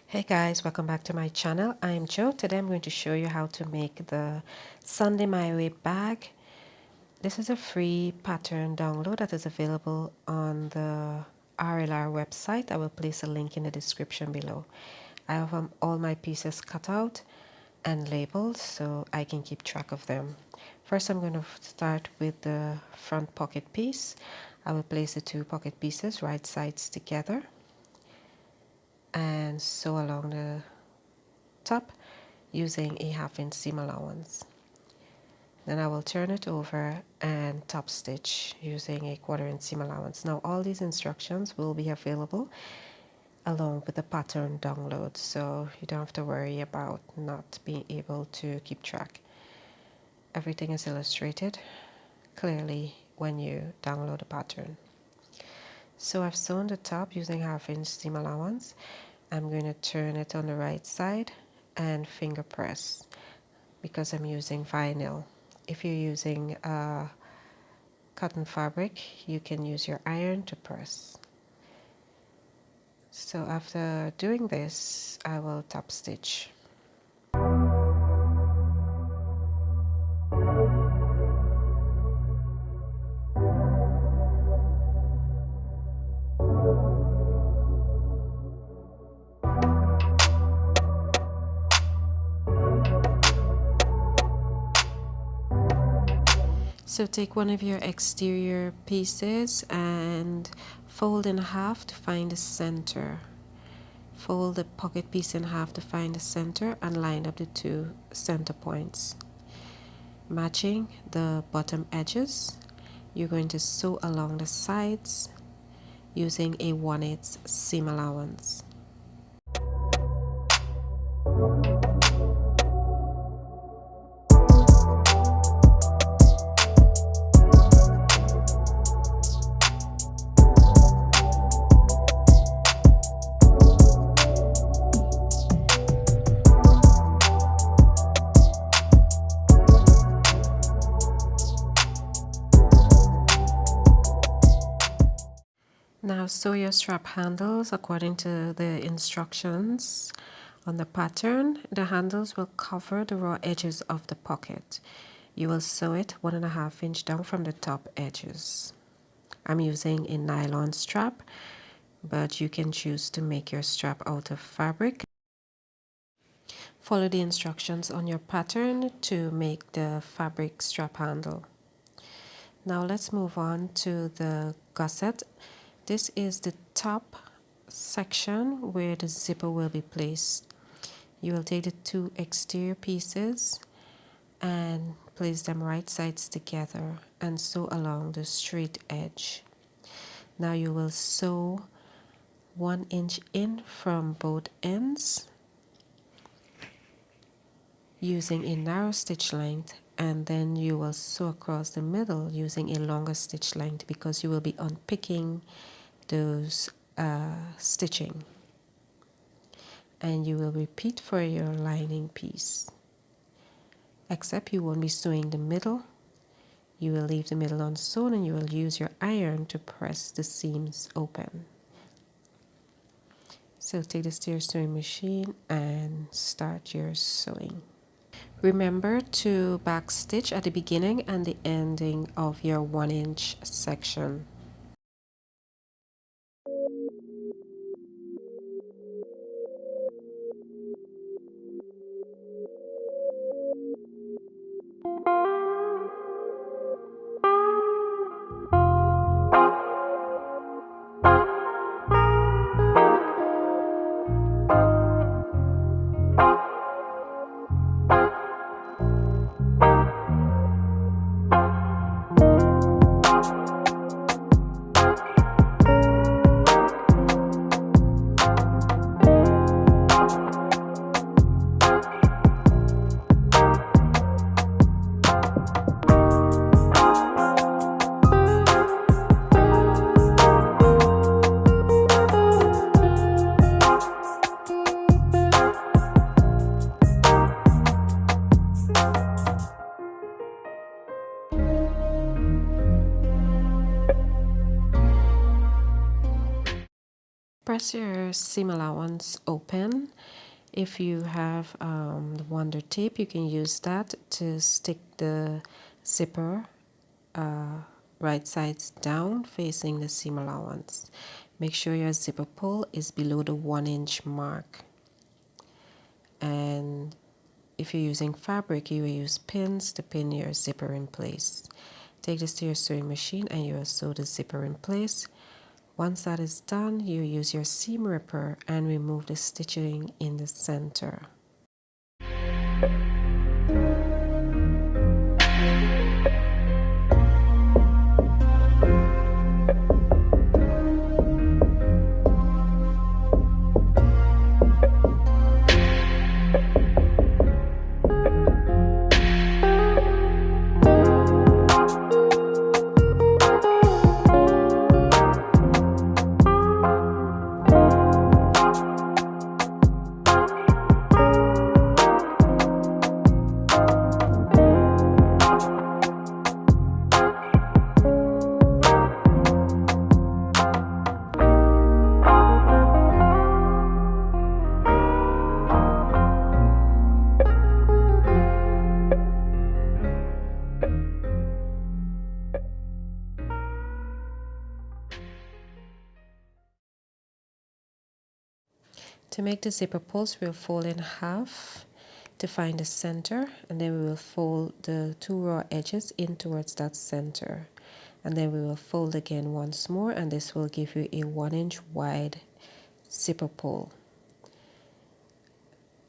Hey guys, welcome back to my channel. I'm Joe. Today I'm going to show you how to make the Sunday My Way bag. This is a free pattern download that is available on the RLR website. I will place a link in the description below. I have all my pieces cut out and labeled so I can keep track of them. First I'm going to start with the front pocket piece. I will place the two pocket pieces right sides together and sew along the top using a 1/2 inch seam allowance. Then I will turn it over and top stitch using a 1/4 inch seam allowance. Now all these instructions will be available along with the pattern download, so you don't have to worry about not being able to keep track. Everything is illustrated clearly when you download the pattern. So I've sewn the top using 1/2 inch seam allowance. I'm going to turn it on the right side and finger press because I'm using vinyl. If you're using cotton fabric, you can use your iron to press. So after doing this, I will top stitch. So take one of your exterior pieces and fold in half to find the center. Fold the pocket piece in half to find the center and line up the two center points. Matching the bottom edges, you're going to sew along the sides using a 1/8 seam allowance. Now sew your strap handles according to the instructions on the pattern. The handles will cover the raw edges of the pocket. You will sew it 1.5 inch down from the top edges. I'm using a nylon strap, but you can choose to make your strap out of fabric. Follow the instructions on your pattern to make the fabric strap handle. Now let's move on to the gusset. This is the top section where the zipper will be placed. You will take the two exterior pieces and place them right sides together and sew along the straight edge. Now you will sew 1 inch in from both ends using a narrow stitch length, and then you will sew across the middle using a longer stitch length because you will be unpicking those stitching, and you will repeat for your lining piece, except you won't be sewing the middle. You will leave the middle unsewn and you will use your iron to press the seams open. So take the stair sewing machine and start your sewing. Remember to back stitch at the beginning and the ending of your 1 inch section. press your seam allowance open. If you have the Wonder tape, you can use that to stick the zipper right sides down facing the seam allowance. Make sure your zipper pull is below the 1-inch mark. And if you're using fabric, you will use pins to pin your zipper in place. Take this to your sewing machine and you will sew the zipper in place. Once that is done, you use your seam ripper and remove the stitching in the center. To make the zipper pulls, we'll fold in half to find the center, and then we will fold the 2 raw edges in towards that center, and then we will fold again once more, and this will give you a 1-inch wide zipper pull.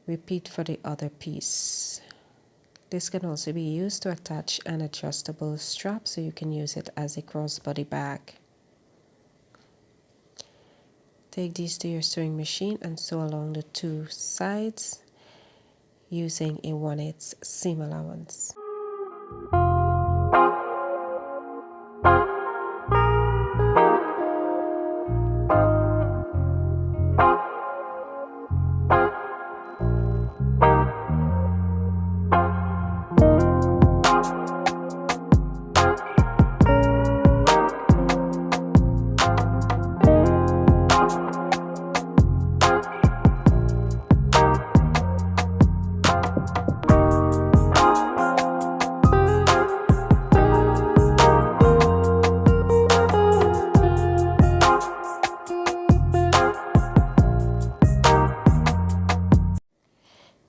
Repeat for the other piece. This can also be used to attach an adjustable strap, so you can use it as a crossbody bag. Take these to your sewing machine and sew along the 2 sides using a 1/8 seam allowance.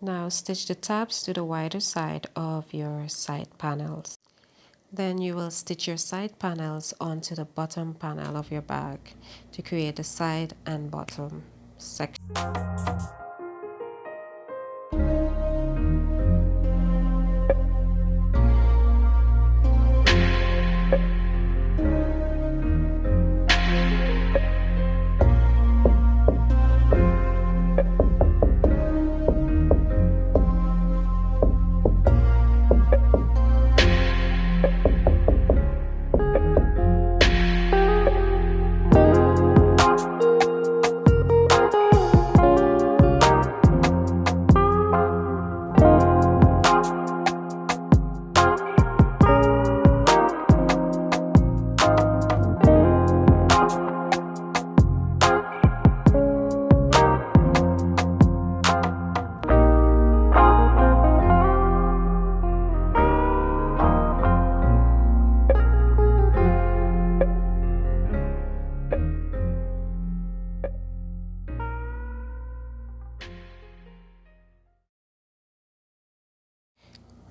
Now stitch the tabs to the wider side of your side panels. Then you will stitch your side panels onto the bottom panel of your bag to create the side and bottom section.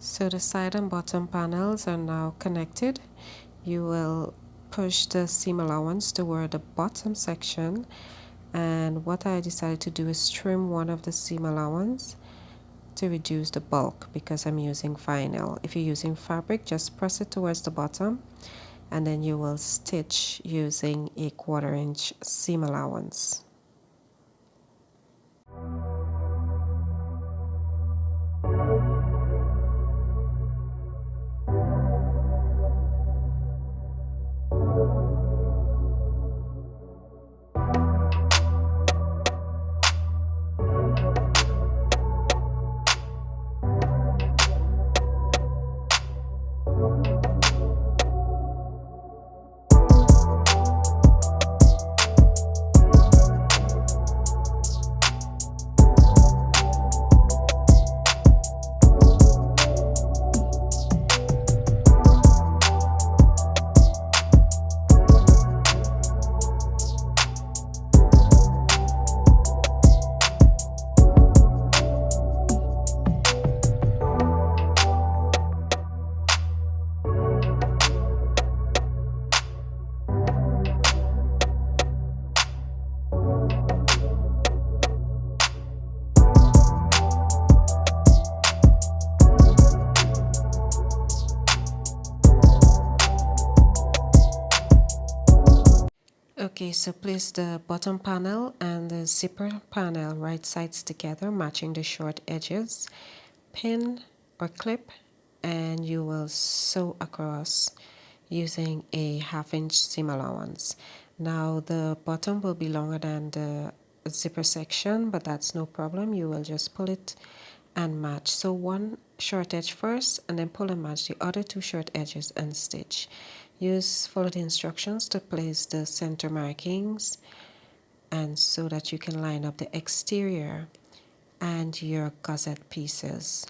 So the side and bottom panels are now connected. You will push the seam allowance toward the bottom section, and what I decided to do is trim one of the seam allowance to reduce the bulk because I'm using vinyl. If you're using fabric, just press it towards the bottom and then you will stitch using a 1/4-inch seam allowance. Okay, so place the bottom panel and the zipper panel right sides together, matching the short edges. Pin or clip, and you will sew across using a 1/2 inch seam allowance. Now the bottom will be longer than the zipper section, but that's no problem. You will just pull it and match. So one short edge first, and then pull and match the other 2 short edges and stitch. Follow the instructions to place the center markings, and so that you can line up the exterior and your gusset pieces.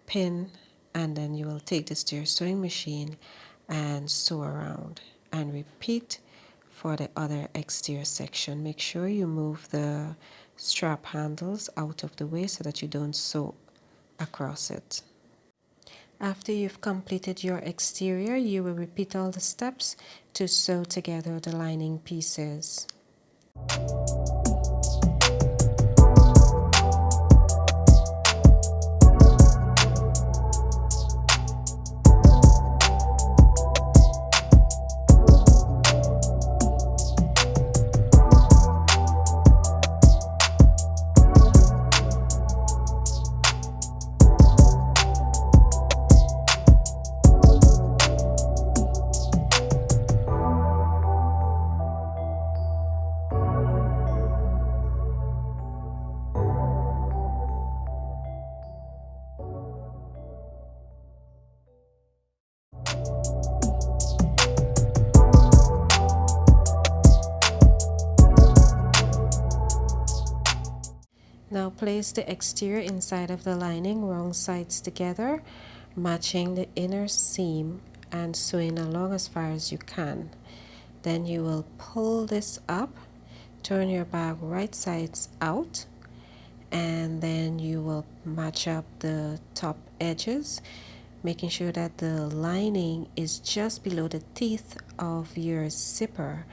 Pin, and then you will take this to your sewing machine and sew around, and repeat for the other exterior section. Make sure you move the strap handles out of the way so that you don't sew across it. After you've completed your exterior, you will repeat all the steps to sew together the lining pieces. Now place the exterior inside of the lining, wrong sides together, matching the inner seam and sewing along as far as you can. Then you will pull this up, turn your bag right sides out, and then you will match up the top edges, making sure that the lining is just below the teeth of your zipper,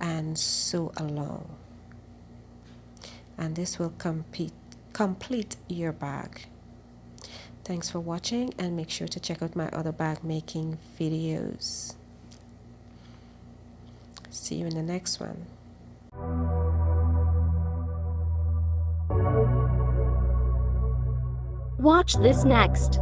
and sew along. And this will complete your bag. Thanks for watching, and make sure to check out my other bag making videos. See you in the next one. Watch this next.